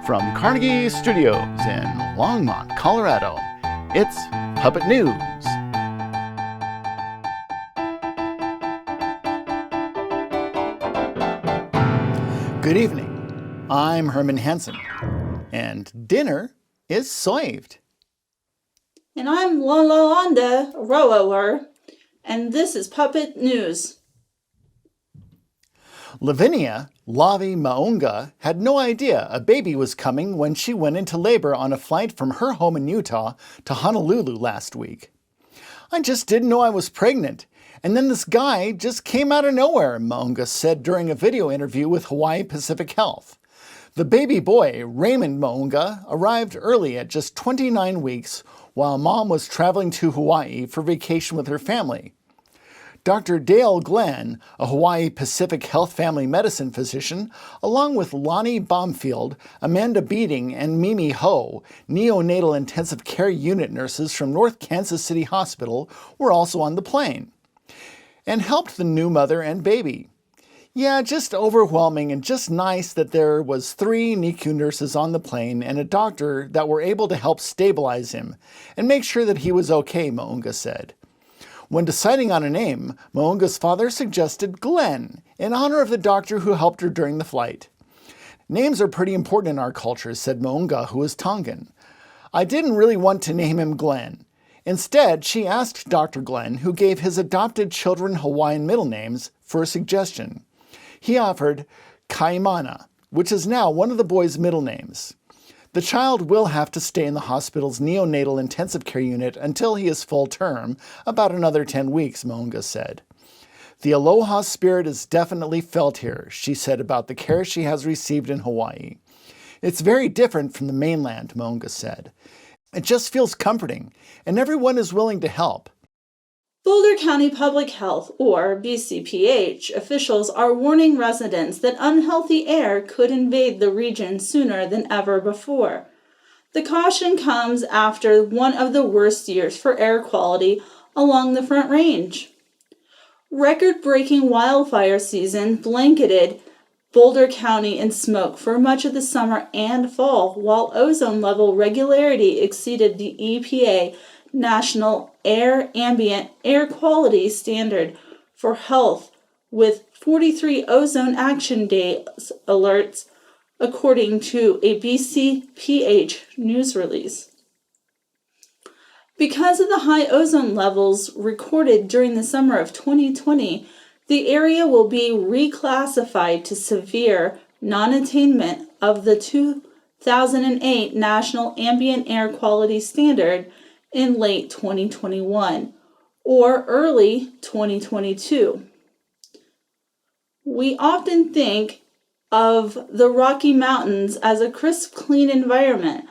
From Carnegie Studios in Longmont, Colorado, it's Puppet News. Good evening. I'm Herman Hansen, and dinner is served. And I'm Lolanda Rower, and this is Puppet News. Lavinia Lavi Maunga had no idea a baby was coming when she went into labor on a flight from her home in Utah to Honolulu last week. "I just didn't know I was pregnant, and then this guy just came out of nowhere," Maunga said during a video interview with Hawaii Pacific Health. The baby boy, Raymond Maunga, arrived early at just 29 weeks while mom was traveling to Hawaii for vacation with her family. Dr. Dale Glenn, a Hawaii Pacific Health family medicine physician, along with Lonnie Baumfield, Amanda Beating, and Mimi Ho, neonatal intensive care unit nurses from North Kansas City Hospital, were also on the plane and helped the new mother and baby. Yeah, just overwhelming and just nice that there was 3 NICU nurses on the plane and a doctor that were able to help stabilize him and make sure that he was okay, Maunga said. When deciding on a name, Maunga's father suggested Glenn, in honor of the doctor who helped her during the flight. "Names are pretty important in our culture," said Maunga, who is Tongan. "I didn't really want to name him Glenn. Instead, she asked Dr. Glenn, who gave his adopted children Hawaiian middle names, for a suggestion. He offered Kaimana, which is now one of the boy's middle names. The child will have to stay in the hospital's neonatal intensive care unit until he is full term, about another 10 weeks, Maunga said. "The aloha spirit is definitely felt here," she said about the care she has received in Hawaii. "It's very different from the mainland," Maunga said. "It just feels comforting, and everyone is willing to help." Boulder County Public Health, or BCPH, officials are warning residents that unhealthy air could invade the region sooner than ever before. The caution comes after one of the worst years for air quality along the Front Range. Record-breaking wildfire season blanketed Boulder County in smoke for much of the summer and fall, while ozone level regularity exceeded the EPA National Ambient Air Quality Standard for Health, with 43 Ozone Action Day alerts, according to a BCPH news release. Because of the high ozone levels recorded during the summer of 2020, the area will be reclassified to severe non-attainment of the 2008 National Ambient Air Quality Standard in late 2021 or early 2022. We often think of the Rocky Mountains as a crisp, clean environment,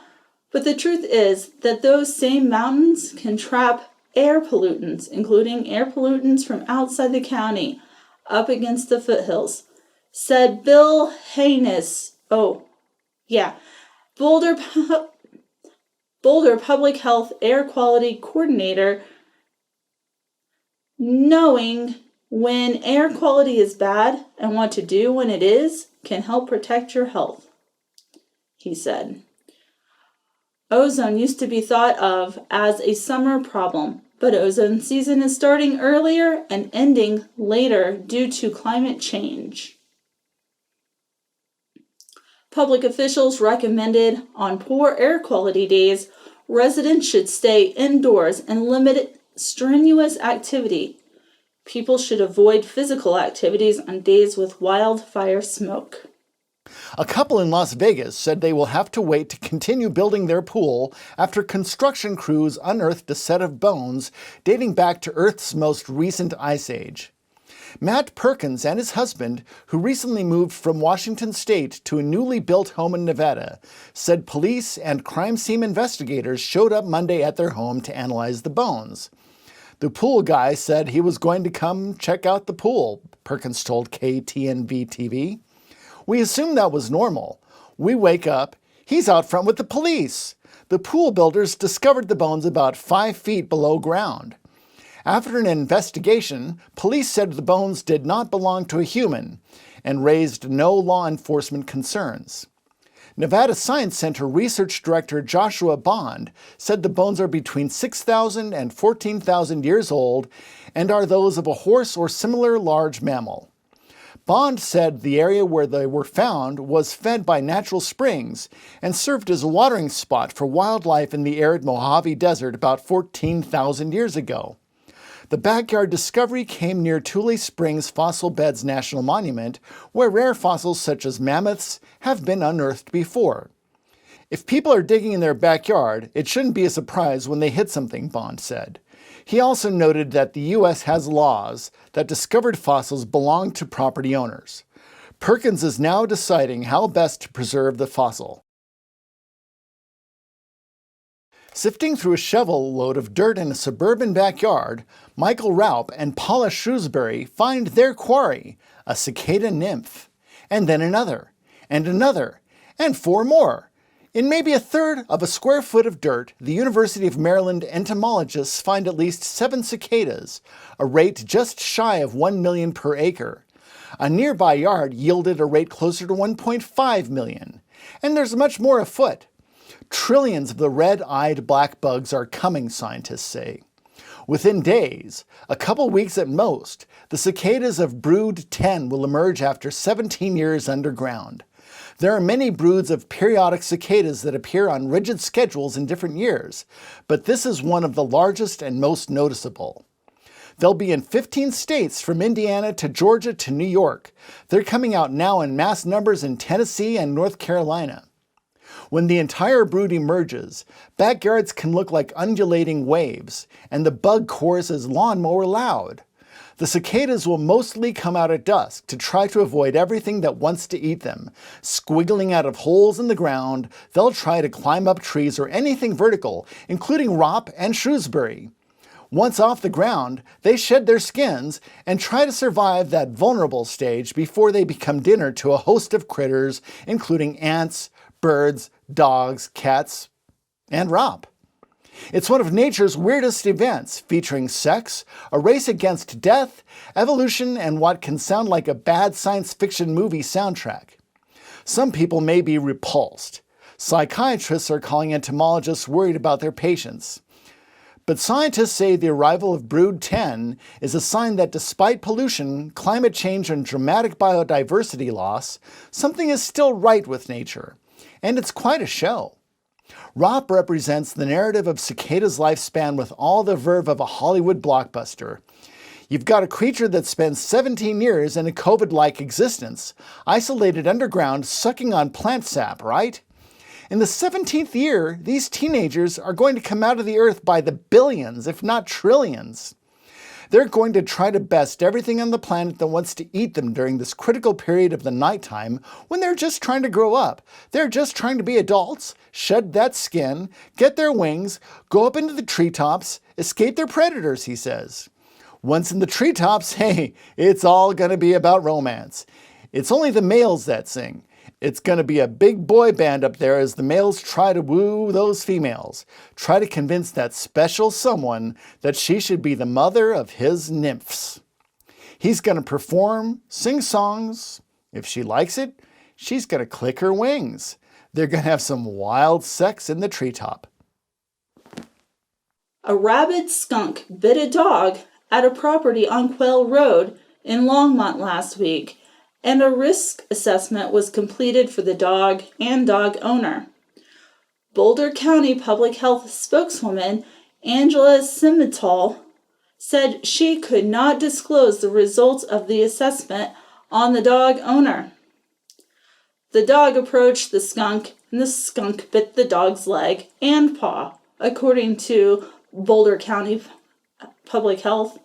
but the truth is that those same mountains can trap air pollutants, including air pollutants from outside the county, up against the foothills, said Bill Haynes. Boulder Public Health Air Quality Coordinator. "Knowing when air quality is bad and what to do when it is can help protect your health," he said. Ozone used to be thought of as a summer problem, but ozone season is starting earlier and ending later due to climate change. Public officials recommended on poor air quality days, residents should stay indoors and limit strenuous activity. People should avoid physical activities on days with wildfire smoke. A couple in Las Vegas said they will have to wait to continue building their pool after construction crews unearthed a set of bones dating back to Earth's most recent ice age. Matt Perkins and his husband, who recently moved from Washington State to a newly built home in Nevada, said police and crime scene investigators showed up Monday at their home to analyze the bones. "The pool guy said he was going to come check out the pool," Perkins told KTNV-TV. "We assumed that was normal. We wake up, he's out front with the police. The pool builders discovered the bones about 5 feet below ground. After an investigation, police said the bones did not belong to a human and raised no law enforcement concerns. Nevada Science Center Research Director Joshua Bond said the bones are between 6,000 and 14,000 years old and are those of a horse or similar large mammal. Bond said the area where they were found was fed by natural springs and served as a watering spot for wildlife in the arid Mojave Desert about 14,000 years ago. The backyard discovery came near Tule Springs Fossil Beds National Monument, where rare fossils such as mammoths have been unearthed before. If people are digging in their backyard, it shouldn't be a surprise when they hit something, Bond said. He also noted that the U.S. has laws that discovered fossils belong to property owners. Perkins is now deciding how best to preserve the fossil. Sifting through a shovel load of dirt in a suburban backyard, Michael Raup and Paula Shrewsbury find their quarry, a cicada nymph, and then another, and 4 more. In maybe a third of a square foot of dirt, the University of Maryland entomologists find at least 7 cicadas, a rate just shy of 1 million per acre. A nearby yard yielded a rate closer to 1.5 million. And there's much more afoot. Trillions of the red-eyed black bugs are coming, scientists say. Within days, a couple weeks at most, the cicadas of brood 10 will emerge after 17 years underground. There are many broods of periodic cicadas that appear on rigid schedules in different years, but this is one of the largest and most noticeable. They'll be in 15 states from Indiana to Georgia to New York. They're coming out now in mass numbers in Tennessee and North Carolina. When the entire brood emerges, backyards can look like undulating waves, and the bug chorus is lawnmower loud. The cicadas will mostly come out at dusk to try to avoid everything that wants to eat them. Squiggling out of holes in the ground, they'll try to climb up trees or anything vertical, including Raup and Shrewsbury. Once off the ground, they shed their skins and try to survive that vulnerable stage before they become dinner to a host of critters, including ants, birds, dogs, cats, and Raup. It's one of nature's weirdest events, featuring sex, a race against death, evolution, and what can sound like a bad science fiction movie soundtrack. Some people may be repulsed. Psychiatrists are calling entomologists worried about their patients. But scientists say the arrival of brood 10 is a sign that despite pollution, climate change, and dramatic biodiversity loss, something is still right with nature. And it's quite a show. Raup represents the narrative of cicadas' lifespan with all the verve of a Hollywood blockbuster. You've got a creature that spends 17 years in a COVID-like existence, isolated underground, sucking on plant sap, right? In the 17th year, these teenagers are going to come out of the earth by the billions, if not trillions. They're going to try to best everything on the planet that wants to eat them during this critical period of the nighttime when they're just trying to grow up. They're just trying to be adults, shed that skin, get their wings, go up into the treetops, escape their predators, he says. Once in the treetops, hey, it's all going to be about romance. It's only the males that sing. It's going to be a big boy band up there as the males try to woo those females, try to convince that special someone that she should be the mother of his nymphs. He's going to perform, sing songs. If she likes it, she's going to click her wings. They're going to have some wild sex in the treetop. A rabid skunk bit a dog at a property on Quail Road in Longmont last week, and a risk assessment was completed for the dog and dog owner. Boulder County Public Health spokeswoman Angela Simmental said she could not disclose the results of the assessment on the dog owner. The dog approached the skunk, and the skunk bit the dog's leg and paw, according to Boulder County Public Health.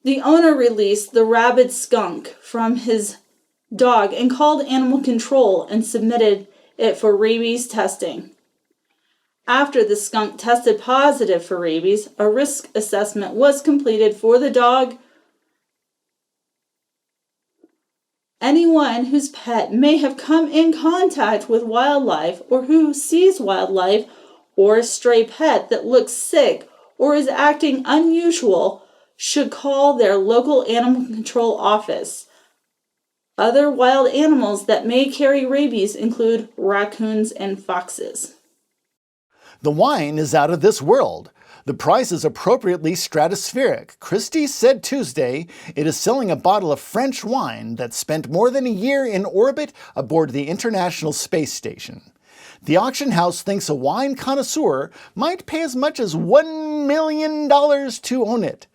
The owner released the rabid skunk from his dog and called animal control and submitted it for rabies testing. After the skunk tested positive for rabies, a risk assessment was completed for the dog. Anyone whose pet may have come in contact with wildlife or who sees wildlife or a stray pet that looks sick or is acting unusual should call their local animal control office. Other wild animals that may carry rabies include raccoons and foxes. The wine is out of this world. The price is appropriately stratospheric. Christie said Tuesday it is selling a bottle of French wine that spent more than a year in orbit aboard the International Space Station. The auction house thinks a wine connoisseur might pay as much as $1 million to own it.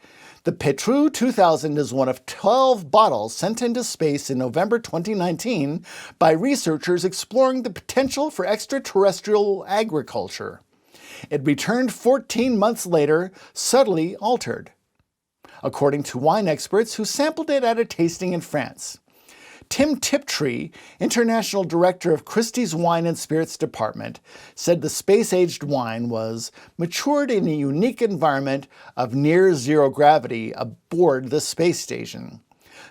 The Petrus 2000 is one of 12 bottles sent into space in November 2019 by researchers exploring the potential for extraterrestrial agriculture. It returned 14 months later, subtly altered, according to wine experts who sampled it at a tasting in France. Tim Tiptree, International Director of Christie's Wine and Spirits Department, said the space-aged wine was matured in a unique environment of near-zero gravity aboard the space station.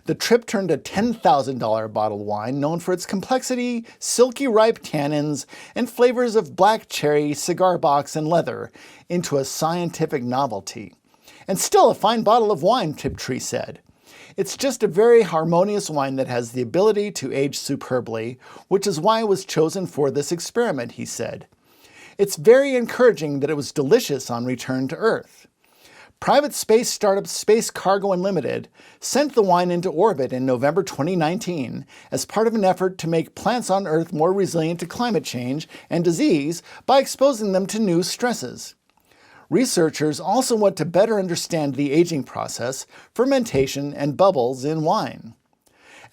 The trip turned a $10,000 bottled wine known for its complexity, silky ripe tannins, and flavors of black cherry, cigar box, and leather into a scientific novelty. And still a fine bottle of wine, Tiptree said. It's just a very harmonious wine that has the ability to age superbly, which is why it was chosen for this experiment, he said. It's very encouraging that it was delicious on return to Earth. Private space startup Space Cargo Unlimited sent the wine into orbit in November 2019 as part of an effort to make plants on Earth more resilient to climate change and disease by exposing them to new stresses. Researchers also want to better understand the aging process, fermentation, and bubbles in wine.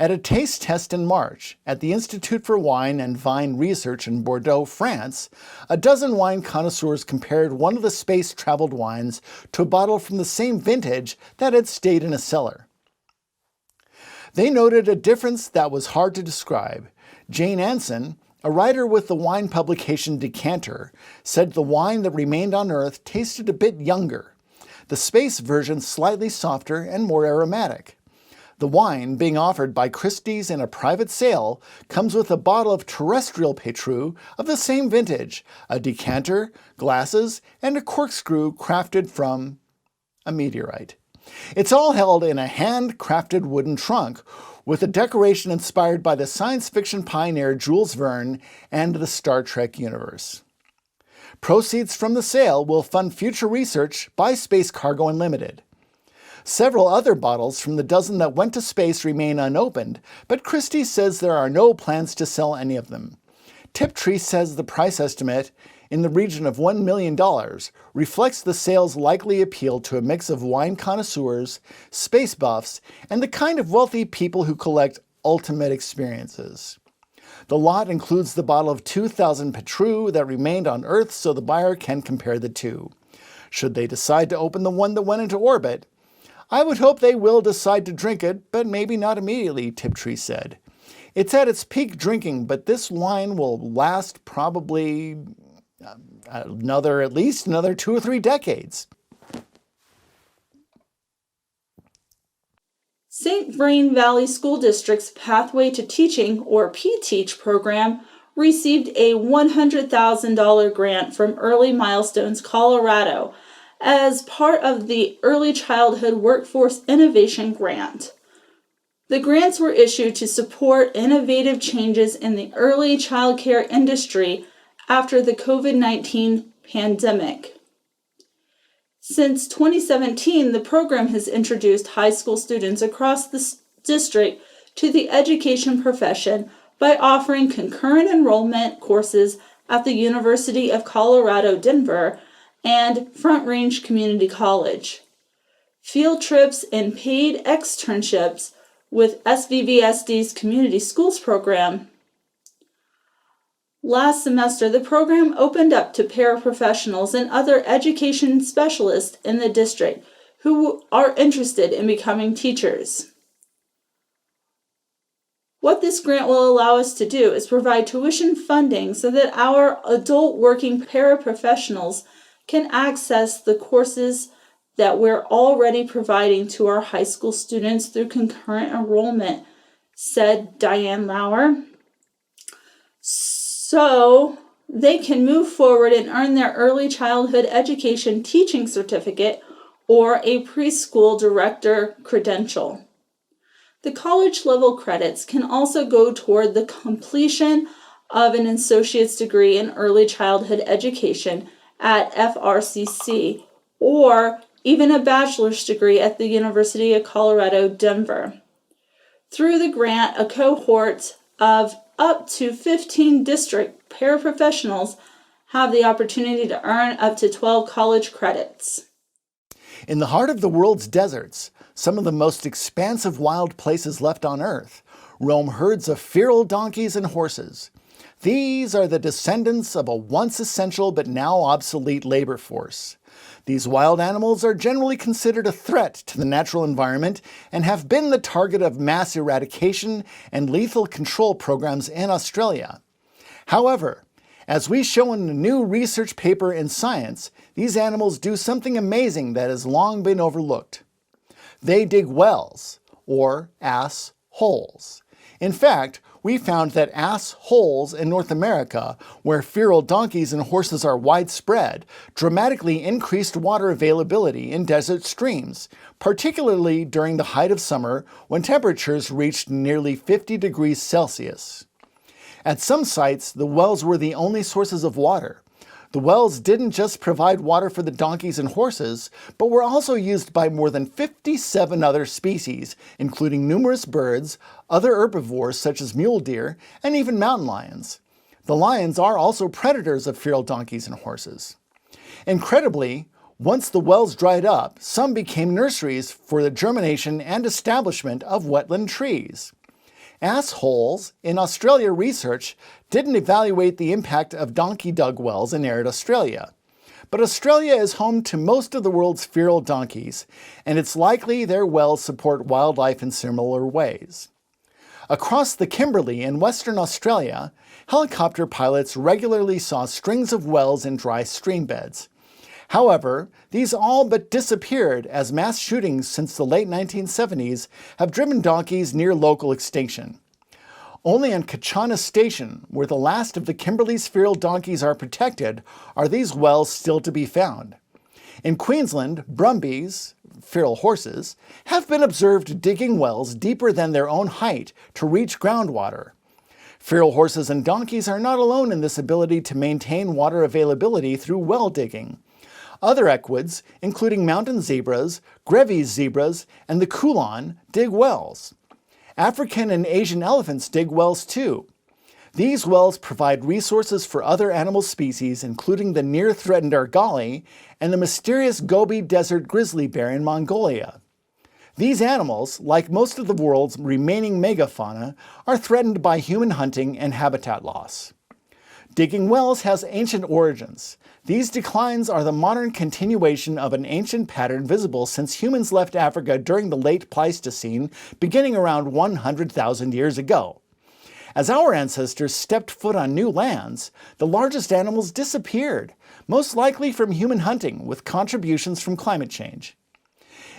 At a taste test in March at the Institute for Wine and Vine Research in Bordeaux, France, a dozen wine connoisseurs compared one of the space-traveled wines to a bottle from the same vintage that had stayed in a cellar. They noted a difference that was hard to describe. Jane Anson, a writer with the wine publication Decanter, said the wine that remained on Earth tasted a bit younger, the space version slightly softer and more aromatic. The wine, being offered by Christie's in a private sale, comes with a bottle of terrestrial Petrus of the same vintage, a decanter, glasses, and a corkscrew crafted from a meteorite. It's all held in a hand-crafted wooden trunk, with a decoration inspired by the science fiction pioneer Jules Verne and the Star Trek universe. Proceeds from the sale will fund future research by Space Cargo Unlimited. Several other bottles from the dozen that went to space remain unopened, but Christie says there are no plans to sell any of them. Tiptree says the price estimate, in the region of $1 million, reflects the sale's likely appeal to a mix of wine connoisseurs, space buffs, and the kind of wealthy people who collect ultimate experiences. The lot includes the bottle of 2000 Petrus that remained on Earth so the buyer can compare the two. Should they decide to open the one that went into orbit, I would hope they will decide to drink it, but maybe not immediately, Tiptree said. It's at its peak drinking, but this wine will last probably at least another 2 or 3 decades. St. Vrain Valley School District's Pathway to Teaching, or P-TEACH program, received a $100,000 grant from Early Milestones Colorado as part of the Early Childhood Workforce Innovation Grant. The grants were issued to support innovative changes in the early child care industry after the COVID-19 pandemic. Since 2017, the program has introduced high school students across the district to the education profession by offering concurrent enrollment courses at the University of Colorado, Denver, and Front Range Community College, field trips and paid externships with SVVSD's Community Schools program. Last semester, the program opened up to paraprofessionals and other education specialists in the district who are interested in becoming teachers. What this grant will allow us to do is provide tuition funding so that our adult working paraprofessionals can access the courses that we're already providing to our high school students through concurrent enrollment, said Diane Lauer. So they can move forward and earn their early childhood education teaching certificate or a preschool director credential. The college level credits can also go toward the completion of an associate's degree in early childhood education at FRCC or even a bachelor's degree at the University of Colorado, Denver. Through the grant, a cohort of up to 15 district paraprofessionals have the opportunity to earn up to 12 college credits. In the heart of the world's deserts, some of the most expansive wild places left on Earth, roam herds of feral donkeys and horses. These are the descendants of a once essential but now obsolete labor force. These wild animals are generally considered a threat to the natural environment and have been the target of mass eradication and lethal control programs in Australia. However, as we show in a new research paper in Science, these animals do something amazing that has long been overlooked. They dig wells, or ass holes. In fact, we found that ass holes in North America, where feral donkeys and horses are widespread, dramatically increased water availability in desert streams, particularly during the height of summer when temperatures reached nearly 50 degrees Celsius. At some sites, the wells were the only sources of water. The wells didn't just provide water for the donkeys and horses, but were also used by more than 57 other species, including numerous birds, other herbivores such as mule deer, and even mountain lions. The lions are also predators of feral donkeys and horses. Incredibly, once the wells dried up, some became nurseries for the germination and establishment of wetland trees. Ass holes in Australia research didn't evaluate the impact of donkey dug wells in arid Australia. But Australia is home to most of the world's feral donkeys, and it's likely their wells support wildlife in similar ways. Across the Kimberley in Western Australia, helicopter pilots regularly saw strings of wells in dry stream beds. However, these all but disappeared as mass shootings since the late 1970s have driven donkeys near local extinction. Only on Kachana Station, where the last of the Kimberley's feral donkeys are protected, are these wells still to be found. In Queensland, brumbies, feral horses, have been observed digging wells deeper than their own height to reach groundwater. Feral horses and donkeys are not alone in this ability to maintain water availability through well digging. Other equids, including mountain zebras, Grevy's zebras, and the Kulon, dig wells. African and Asian elephants dig wells too. These wells provide resources for other animal species, including the near-threatened argali and the mysterious Gobi Desert grizzly bear in Mongolia. These animals, like most of the world's remaining megafauna, are threatened by human hunting and habitat loss. Digging wells has ancient origins. These declines are the modern continuation of an ancient pattern visible since humans left Africa during the late Pleistocene, beginning around 100,000 years ago. As our ancestors stepped foot on new lands, the largest animals disappeared, most likely from human hunting with contributions from climate change.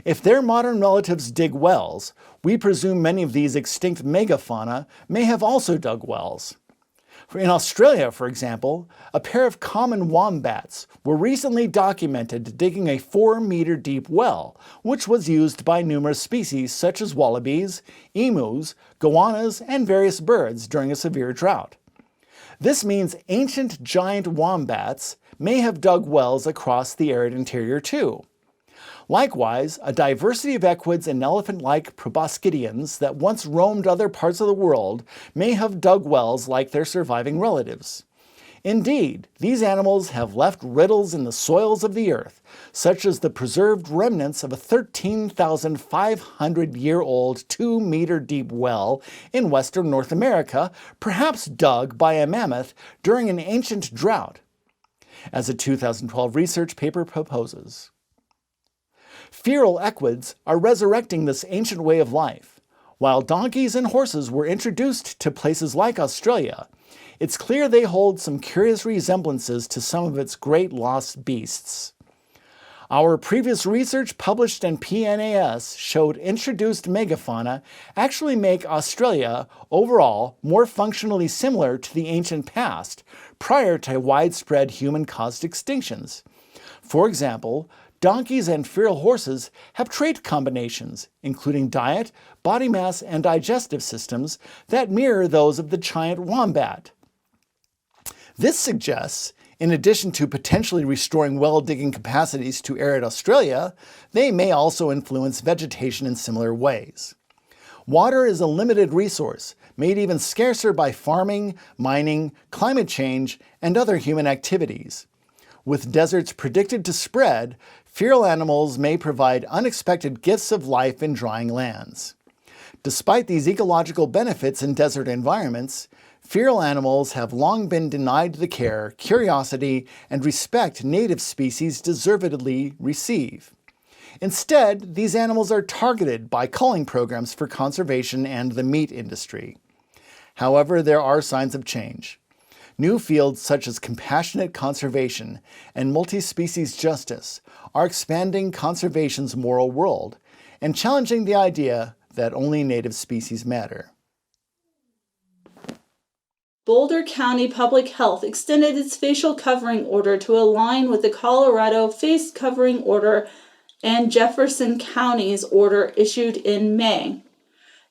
If their modern relatives dig wells, we presume many of these extinct megafauna may have also dug wells. In Australia, for example, a pair of common wombats were recently documented digging a 4-meter-deep well, which was used by numerous species such as wallabies, emus, goannas, and various birds during a severe drought. This means ancient giant wombats may have dug wells across the arid interior too. Likewise, a diversity of equids and elephant-like proboscideans that once roamed other parts of the world may have dug wells like their surviving relatives. Indeed, these animals have left riddles in the soils of the earth, such as the preserved remnants of a 13,500-year-old 2-meter-deep well in western North America, perhaps dug by a mammoth during an ancient drought, as a 2012 research paper proposes. Feral equids are resurrecting this ancient way of life. While donkeys and horses were introduced to places like Australia, it's clear they hold some curious resemblances to some of its great lost beasts. Our previous research published in PNAS showed introduced megafauna actually make Australia overall more functionally similar to the ancient past, prior to widespread human-caused extinctions. For example, donkeys and feral horses have trait combinations, including diet, body mass, and digestive systems that mirror those of the giant wombat. This suggests, in addition to potentially restoring well-digging capacities to arid Australia, they may also influence vegetation in similar ways. Water is a limited resource, made even scarcer by farming, mining, climate change, and other human activities. With deserts predicted to spread, feral animals may provide unexpected gifts of life in drying lands. Despite these ecological benefits in desert environments, feral animals have long been denied the care, curiosity, and respect native species deservedly receive. Instead, these animals are targeted by culling programs for conservation and the meat industry. However, there are signs of change. New fields such as compassionate conservation and multi-species justice are expanding conservation's moral world and challenging the idea that only native species matter. Boulder County Public Health extended its facial covering order to align with the Colorado face covering order and Jefferson County's order issued in May.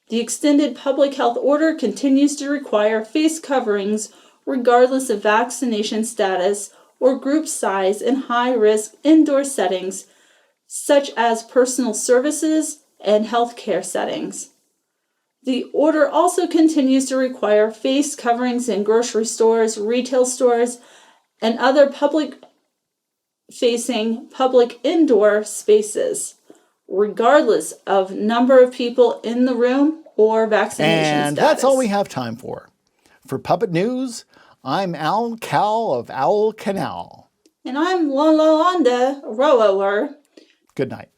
The extended public health order continues to require face coverings regardless of vaccination status or group size in high-risk indoor settings such as personal services and healthcare settings. The order also continues to require face coverings in grocery stores, retail stores, and other public-facing public indoor spaces, regardless of number of people in the room or vaccination And status. that's all we have time for. For Puppet News, I'm Al Cal of Owl Canal. And I'm Lola Onda Rower. Good night.